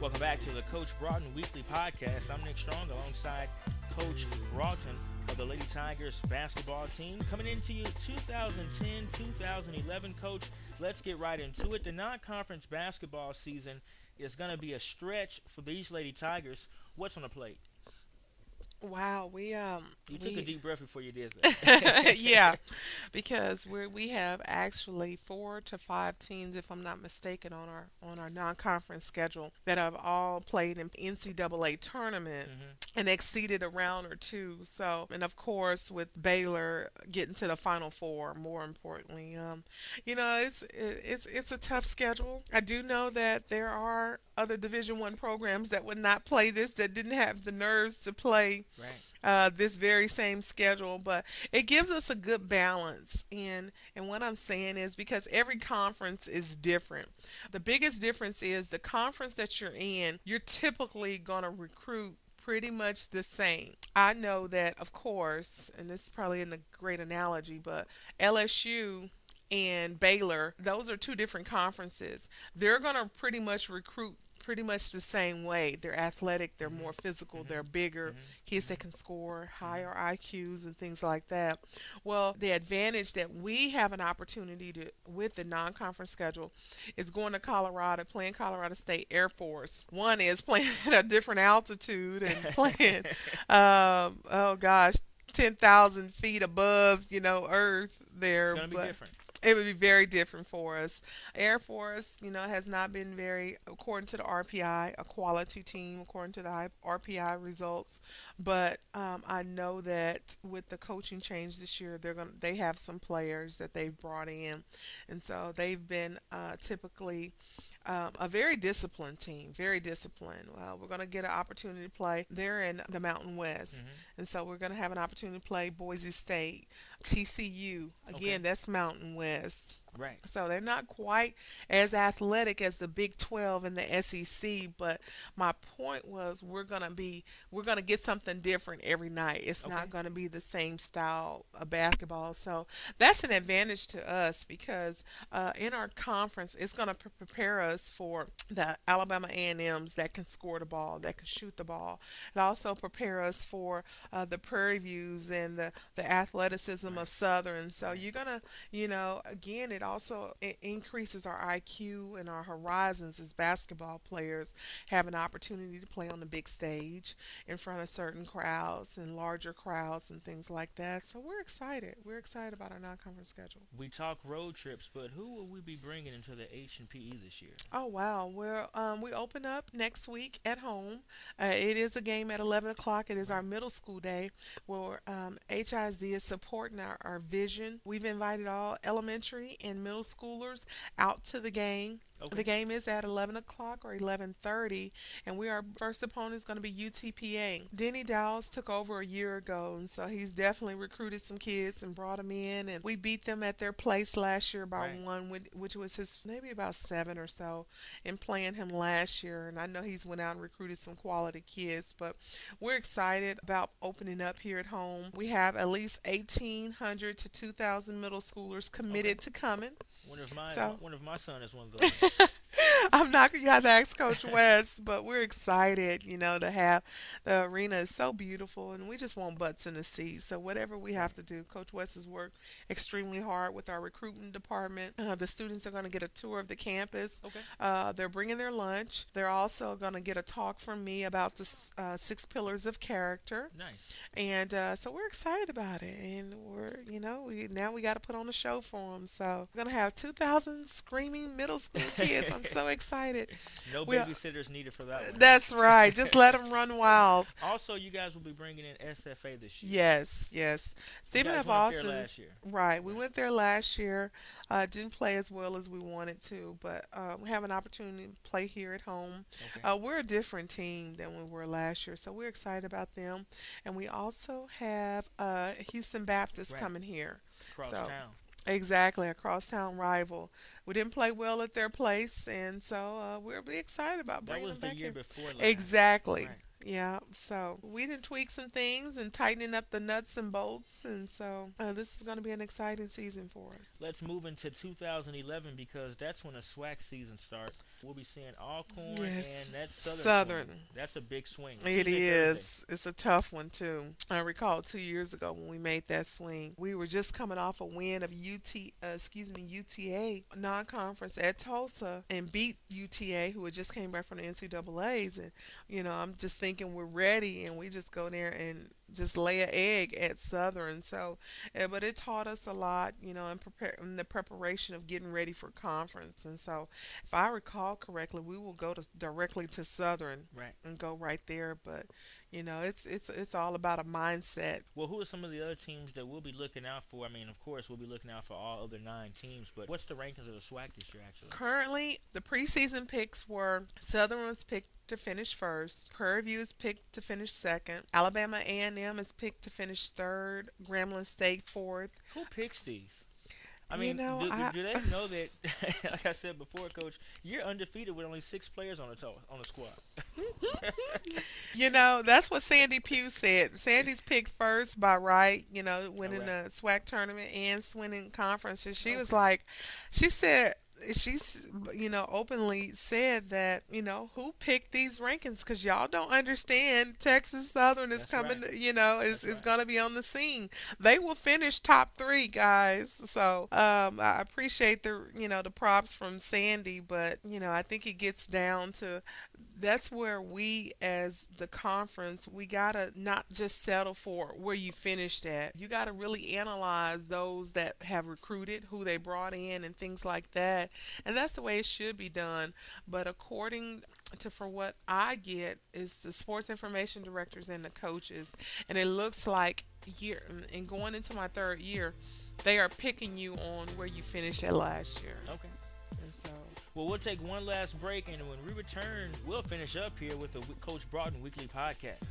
Welcome back to the Coach Broughton Weekly Podcast. I'm Nick Strong alongside Coach Broughton of the Lady Tigers basketball team. Coming into you 2010-2011, Coach. Let's get right into it. The non-conference basketball season is going to be a stretch for these Lady Tigers. What's on the plate? Wow, You took a we deep breath before you did that. yeah, because we have actually 4 to 5 teams, if I'm not mistaken, on our non-conference schedule that have all played in NCAA tournament hmm and exceeded a round or two. So, and of course, with Baylor getting to the Final Four, more importantly, it's a tough schedule. I do know that there are other Division I programs that would not play this, that didn't have the nerves to play Right. this very same schedule, but it gives us a good balance. And what I'm saying is because every conference is different. The biggest difference is the conference that you're in, you're typically going to recruit pretty much the same. I know that, of course, and this is probably in a great analogy, but LSU and Baylor, those are two different conferences. They're going to pretty much recruit pretty much the same way. They're athletic, they're hmm more physical, hmm they're bigger, hmm kids that hmm can score, hmm higher IQs and things like that. Well, the advantage that we have an opportunity to with the non-conference schedule is going to Colorado, playing Colorado State Air Force. One is playing at a different altitude and playing oh gosh, 10,000 feet above, Earth It's there, going to be but different. it would be very different for us. Air Force, has not been very, according to the RPI, a quality team, according to the RPI results. But I know that with the coaching change this year, they have some players that they've brought in, and so they've been typically a very disciplined team, very disciplined. We're going to get an opportunity to play. They're in the Mountain West, hmm and so we're going to have an opportunity to play Boise State, TCU. Okay. Again, that's Mountain West. Right. So they're not quite as athletic as the Big 12 and the SEC, but my point was we're gonna get something different every night. It's not Okay. gonna be the same style of basketball. So that's an advantage to us because in our conference, it's gonna prepare us for the Alabama A&Ms that can score the ball, that can shoot the ball. It also prepare us for the Prairie Views and the athleticism of Right. Southern. So Right. you're gonna, again, it increases our IQ and our horizons as basketball players have an opportunity to play on the big stage in front of certain crowds and larger crowds and things like that. So we're excited. We're excited about our non-conference schedule. We talk road trips, but who will we be bringing into the H&PE this year? Oh wow! Well, we open up next week at home. It is a game at 11 o'clock. It is our Right. middle school day, where HIZ is supporting our vision. We've invited all elementary and middle schoolers out to the game. The Okay. game is at 11 o'clock or 11:30, and our first opponent is going to be UTPA. Denny Dowles took over a year ago, and so he's definitely recruited some kids and brought them in, and we beat them at their place last year by Right. one, which was his maybe about seven or so, in playing him last year. And I know he's went out and recruited some quality kids, but we're excited about opening up here at home. We have at least 1,800 to 2,000 middle schoolers Okay. committed to coming. So One of my son is one of those. I'm not gonna have to ask Coach West, but we're excited, to have the arena is so beautiful, and we just want butts in the seats. So whatever we have Right. to do, Coach West has worked extremely hard with our recruitment department. The students are going to get a tour of the campus. Okay. They're bringing their lunch. They're also going to get a talk from me about the 6 pillars of character, Nice. and so we're excited about it. And now we got to put on a show for them. So we're gonna have 2,000 screaming middle school kids. I'm so excited. No We babysitters needed for that one, That's right. huh? Just let them run wild. Also, you guys will be bringing in SFA this year. Yes, yes. You Stephen guys F. went up there Austin. last year. Right. We Right. went there last year. Didn't play as well as we wanted to, but we have an opportunity to play here at home. Okay. We're a different team than we were last year, so we're excited about them. And we also have Houston Baptist Right. coming here. Across So town. exactly, a crosstown rival. We didn't play well at their place, and so we're really excited about That bringing was them the back year here. before last. Exactly, Right. Yeah, so we did tweak some things and tightening up the nuts and bolts, and so this is going to be an exciting season for us. Let's move into 2011 because that's when the SWAC season starts. We'll be seeing Alcorn Yes, and that Southern swing. Southern. That's a big swing. It Tuesday, Thursday. is. It's a tough one too. I recall 2 years ago when we made that swing. We were just coming off a win of UTA non-conference at Tulsa and beat UTA, who had just came back from the NCAA's. And I'm just thinking we're ready, and we just go there and just lay an egg at Southern. So, but it taught us a lot, in the preparation of getting ready for conference. And so, if I recall correctly, we will go directly to Southern Right. and go right there. But it's all about a mindset. Well, who are some of the other teams that we'll be looking out for? I mean, of course, we'll be looking out for all other 9 teams, but what's the rankings of the SWAC this year, actually? Currently, the preseason picks were Southern was picked to finish first. Prairie View is picked to finish second. Alabama A&M is picked to finish third. Grambling State fourth. Who picks these? I You mean, know, do they know that, like I said before, Coach, you're undefeated with only 6 players on the squad? That's what Sandy Pugh said. Sandy's picked first by right, winning All right. the SWAC tournament and winning conference. And she was Okay. like, she said, she's, openly said that, who picked these rankings? Because y'all don't understand. Texas Southern is That's coming, right. is, That's is right. going to be on the scene. They will finish top three, guys. So I appreciate the props from Sandy, but, I think it gets down to that's where we as the conference we gotta not just settle for where you finished at. You gotta really analyze those that have recruited, who they brought in, and things like that. And that's the way it should be done. But according to for what I get is the sports information directors and the coaches, and it looks like year and going into my third year, they are picking you on where you finished at last year. Okay. And so Well, we'll take one last break, and when we return, we'll finish up here with the Coach Broughton Weekly Podcast.